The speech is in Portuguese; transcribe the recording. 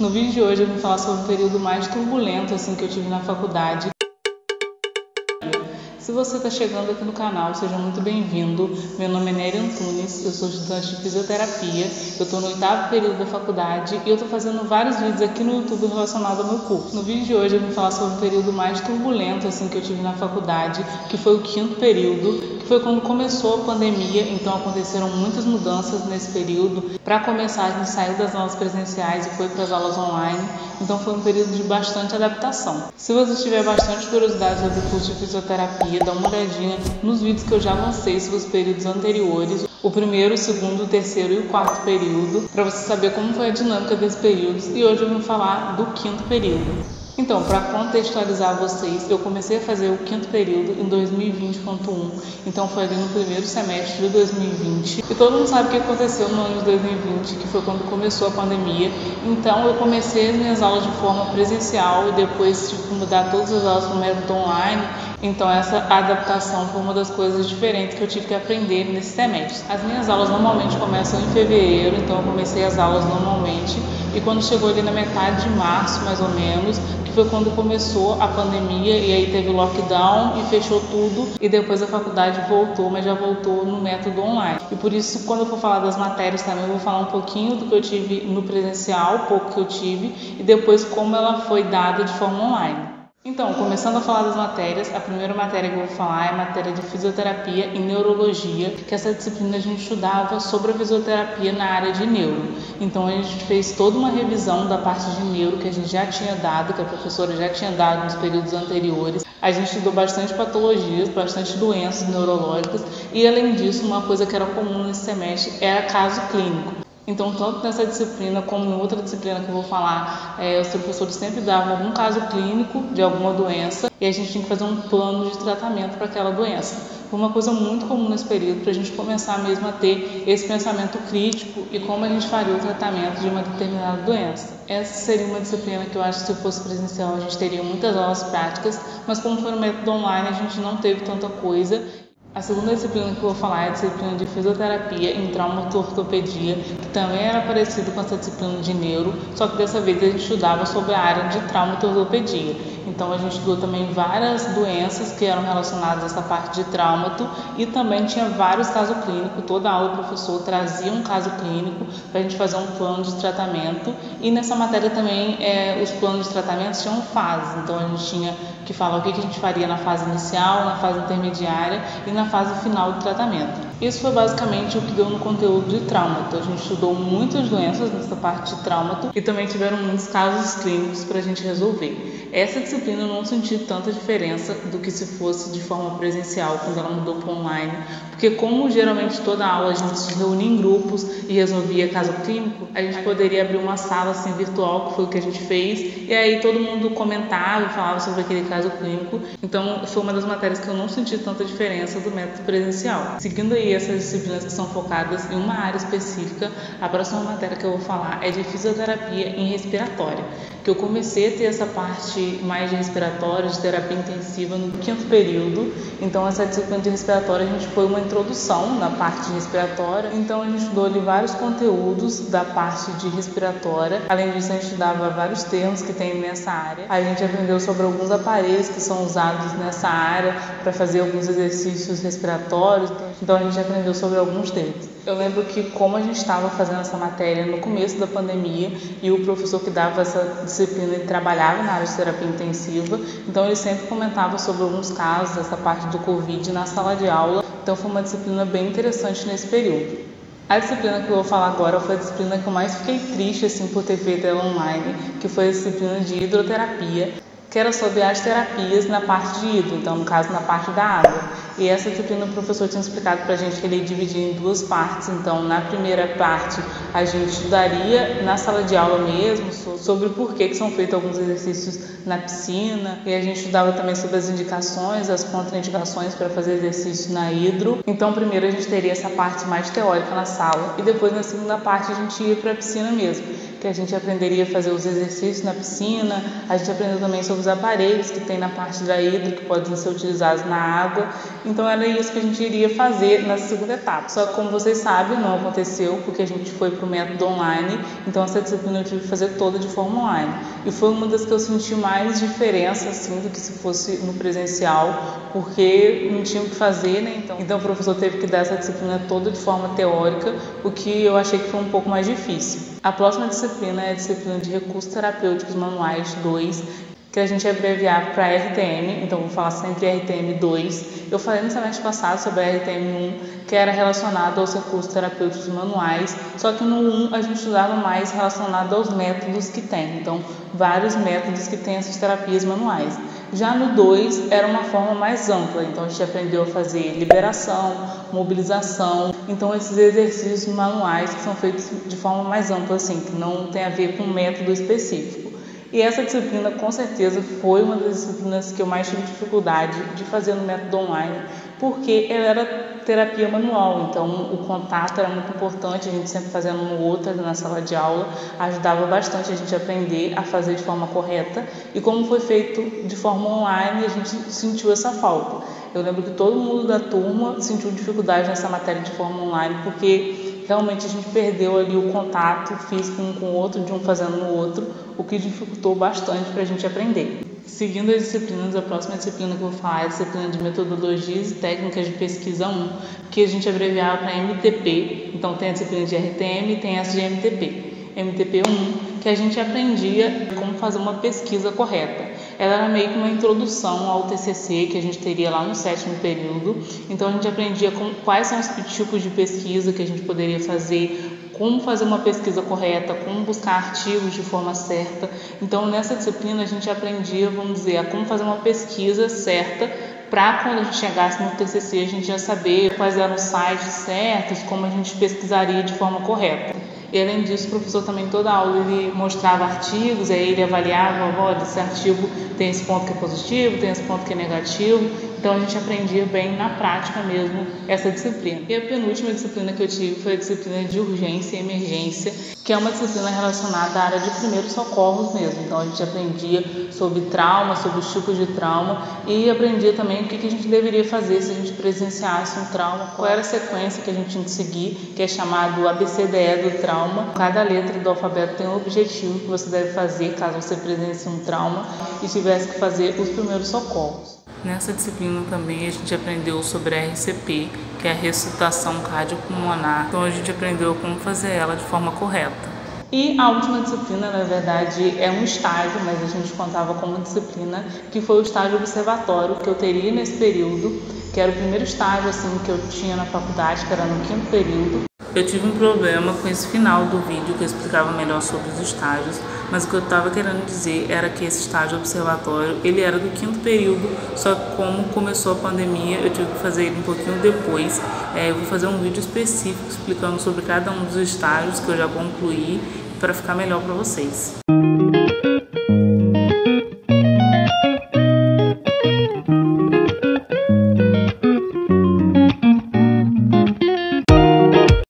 No vídeo de hoje eu vim falar sobre o período mais turbulento que eu tive na faculdade. Se você está chegando aqui no canal, seja muito bem-vindo. Meu nome é Nery Antunes, eu sou estudante de fisioterapia, eu estou no 8º período da faculdade e eu estou fazendo vários vídeos aqui no YouTube relacionados ao meu curso. No vídeo de hoje eu vim falar sobre o período mais turbulento que eu tive na faculdade, que foi o 5º período, que foi quando começou a pandemia, então aconteceram muitas mudanças nesse período. Para começar, a gente saiu das aulas presenciais e foi para as aulas online, então foi um período de bastante adaptação. Se você tiver bastante curiosidade sobre o curso de fisioterapia, dá uma olhadinha nos vídeos que eu já lancei sobre os períodos anteriores, o 1º, o 2º, o 3º e o 4º período, para você saber como foi a dinâmica desses períodos, e hoje eu vou falar do 5º período. Então, para contextualizar vocês, eu comecei a fazer o 5º período em 2020.1, então foi ali no primeiro semestre de 2020, e todo mundo sabe o que aconteceu no ano de 2020, que foi quando começou a pandemia. Então eu comecei as minhas aulas de forma presencial e depois tive que mudar todas as aulas para o método online. Então essa adaptação foi uma das coisas diferentes que eu tive que aprender nesse semestre. As minhas aulas normalmente começam em fevereiro, então eu comecei as aulas normalmente, e quando chegou ali na metade de março, mais ou menos, que foi quando começou a pandemia, e aí teve o lockdown e fechou tudo, e depois a faculdade voltou, mas já voltou no método online. E por isso, quando eu for falar das matérias também, eu vou falar um pouquinho do que eu tive no presencial, pouco que eu tive, e depois como ela foi dada de forma online. Então, começando a falar das matérias, a primeira matéria que eu vou falar é a matéria de fisioterapia e neurologia, que essa disciplina a gente estudava sobre a fisioterapia na área de neuro. Então a gente fez toda uma revisão da parte de neuro que a gente já tinha dado, que a professora já tinha dado nos períodos anteriores. A gente estudou bastante patologias, bastante doenças neurológicas e, além disso, uma coisa que era comum nesse semestre era caso clínico. Então, tanto nessa disciplina como em outra disciplina que eu vou falar, os professores sempre davam algum caso clínico de alguma doença e a gente tinha que fazer um plano de tratamento para aquela doença. Foi uma coisa muito comum nesse período para a gente começar mesmo a ter esse pensamento crítico e como a gente faria o tratamento de uma determinada doença. Essa seria uma disciplina que eu acho que se fosse presencial a gente teria muitas aulas práticas, mas como foi no método online a gente não teve tanta coisa. A segunda disciplina que eu vou falar é a disciplina de fisioterapia em traumato-ortopedia, que também era parecido com essa disciplina de neuro, só que dessa vez a gente estudava sobre a área de traumato-ortopedia. Então a gente estudou também várias doenças que eram relacionadas a essa parte de traumato e também tinha vários casos clínicos. Toda aula o professor trazia um caso clínico para a gente fazer um plano de tratamento, e nessa matéria também os planos de tratamento tinham fases, então a gente tinha que falar o que a gente faria na fase inicial, na fase intermediária e na fase final do tratamento. Isso foi basicamente o que deu no conteúdo de traumato. A gente estudou muitas doenças nessa parte de traumato e também tiveram muitos casos clínicos para a gente resolver. Essa disciplina eu não senti tanta diferença do que se fosse de forma presencial, quando ela mudou para online, porque como geralmente toda aula a gente se reunia em grupos e resolvia caso clínico, a gente poderia abrir uma sala virtual, que foi o que a gente fez, e aí todo mundo comentava e falava sobre aquele caso clínico. Então foi uma das matérias que eu não senti tanta diferença do método presencial. Seguindo aí essas disciplinas que são focadas em uma área específica, a próxima matéria que eu vou falar é de fisioterapia em respiratória, que eu comecei a ter essa parte mais de respiratória, de terapia intensiva no 5º período. Então essa disciplina de respiratória a gente foi uma introdução na parte de respiratória, então a gente estudou ali vários conteúdos da parte de respiratória. Além disso, a gente estudava vários termos que tem nessa área. A gente aprendeu sobre alguns aparelhos que são usados nessa área para fazer alguns exercícios respiratórios, então a gente aprendeu sobre alguns deles. Eu lembro que como a gente estava fazendo essa matéria no começo da pandemia e o professor que dava essa disciplina ele trabalhava na área de terapia intensiva, então ele sempre comentava sobre alguns casos dessa parte do Covid na sala de aula, então foi uma disciplina bem interessante nesse período. A disciplina que eu vou falar agora foi a disciplina que eu mais fiquei triste por ter feito ela online, que foi a disciplina de hidroterapia, que era sobre as terapias na parte de hidro, então no caso na parte da água. E essa disciplina o professor tinha explicado para a gente que ele dividia em duas partes. Então na primeira parte a gente estudaria na sala de aula mesmo sobre o porquê que são feitos alguns exercícios na piscina, e a gente estudava também sobre as indicações, as contraindicações para fazer exercício na hidro. Então primeiro a gente teria essa parte mais teórica na sala e depois na segunda parte a gente ia para a piscina mesmo, que a gente aprenderia a fazer os exercícios na piscina, a gente aprendeu também sobre os aparelhos que tem na parte da hidro, que podem ser utilizados na água. Então era isso que a gente iria fazer na segunda etapa. Só que, como vocês sabem, não aconteceu, porque a gente foi para o método online, então essa disciplina eu tive que fazer toda de forma online. E foi uma das que eu senti mais diferença, assim, do que se fosse no presencial, porque não tinha o que fazer, né? Então o professor teve que dar essa disciplina toda de forma teórica, o que eu achei que foi um pouco mais difícil. A próxima disciplina é a disciplina de Recursos Terapêuticos Manuais 2, que a gente abreviar para RTM, então vou falar sempre RTM 2. Eu falei no semestre passado sobre a RTM 1, que era relacionado aos recursos terapêuticos manuais, só que no 1 a gente estudava mais relacionado aos métodos que tem, então vários métodos que tem essas terapias manuais. Já no 2 era uma forma mais ampla, então a gente aprendeu a fazer liberação, mobilização, então esses exercícios manuais que são feitos de forma mais ampla, assim, que não tem a ver com um método específico. E essa disciplina, com certeza, foi uma das disciplinas que eu mais tive dificuldade de fazer no método online, porque ela era terapia manual, então o contato era muito importante, a gente sempre fazendo uma ou outra na sala de aula, ajudava bastante a gente a aprender a fazer de forma correta, e como foi feito de forma online, a gente sentiu essa falta. Eu lembro que todo mundo da turma sentiu dificuldade nessa matéria de forma online, porque realmente a gente perdeu ali o contato físico um com o outro, de um fazendo no outro, o que dificultou bastante para a gente aprender. Seguindo as disciplinas, a próxima disciplina que eu vou falar é a disciplina de Metodologias e Técnicas de Pesquisa 1, que a gente abreviava para MTP. Então tem a disciplina de RTM e tem essa de MTP. MTP 1, que a gente aprendia como fazer uma pesquisa correta. Ela era meio que uma introdução ao TCC que a gente teria lá no 7º período. Então a gente aprendia quais são os tipos de pesquisa que a gente poderia fazer, como fazer uma pesquisa correta, como buscar artigos de forma certa. Então nessa disciplina a gente aprendia, vamos dizer, a como fazer uma pesquisa certa, para quando a gente chegasse no TCC a gente já saber quais eram os sites certos, como a gente pesquisaria de forma correta. E além disso, o professor também toda aula ele mostrava artigos, aí ele avaliava, olha, esse artigo tem esse ponto que é positivo, tem esse ponto que é negativo. Então a gente aprendia bem na prática mesmo essa disciplina. E a penúltima disciplina que eu tive foi a disciplina de Urgência e Emergência, que é uma disciplina relacionada à área de primeiros socorros mesmo. Então a gente aprendia sobre trauma, sobre os tipos de trauma, e aprendia também o que a gente deveria fazer se a gente presenciasse um trauma, qual era a sequência que a gente tinha que seguir, que é chamado ABCDE do trauma. Cada letra do alfabeto tem um objetivo que você deve fazer caso você presencie um trauma e tivesse que fazer os primeiros socorros. Nessa disciplina também a gente aprendeu sobre a RCP, que é a ressuscitação cardiopulmonar. Então a gente aprendeu como fazer ela de forma correta. E a última disciplina, na verdade, é um estágio, mas a gente contava como disciplina, que foi o estágio observatório que eu teria nesse período, que era o primeiro estágio assim, que eu tinha na faculdade, que era no 5º período. Eu tive um problema com esse final do vídeo, que eu explicava melhor sobre os estágios, mas o que eu estava querendo dizer era que esse estágio observatório, ele era do 5º período, só que como começou a pandemia, eu tive que fazer ele um pouquinho depois. Eu vou fazer um vídeo específico explicando sobre cada um dos estágios que eu já concluí, para ficar melhor para vocês.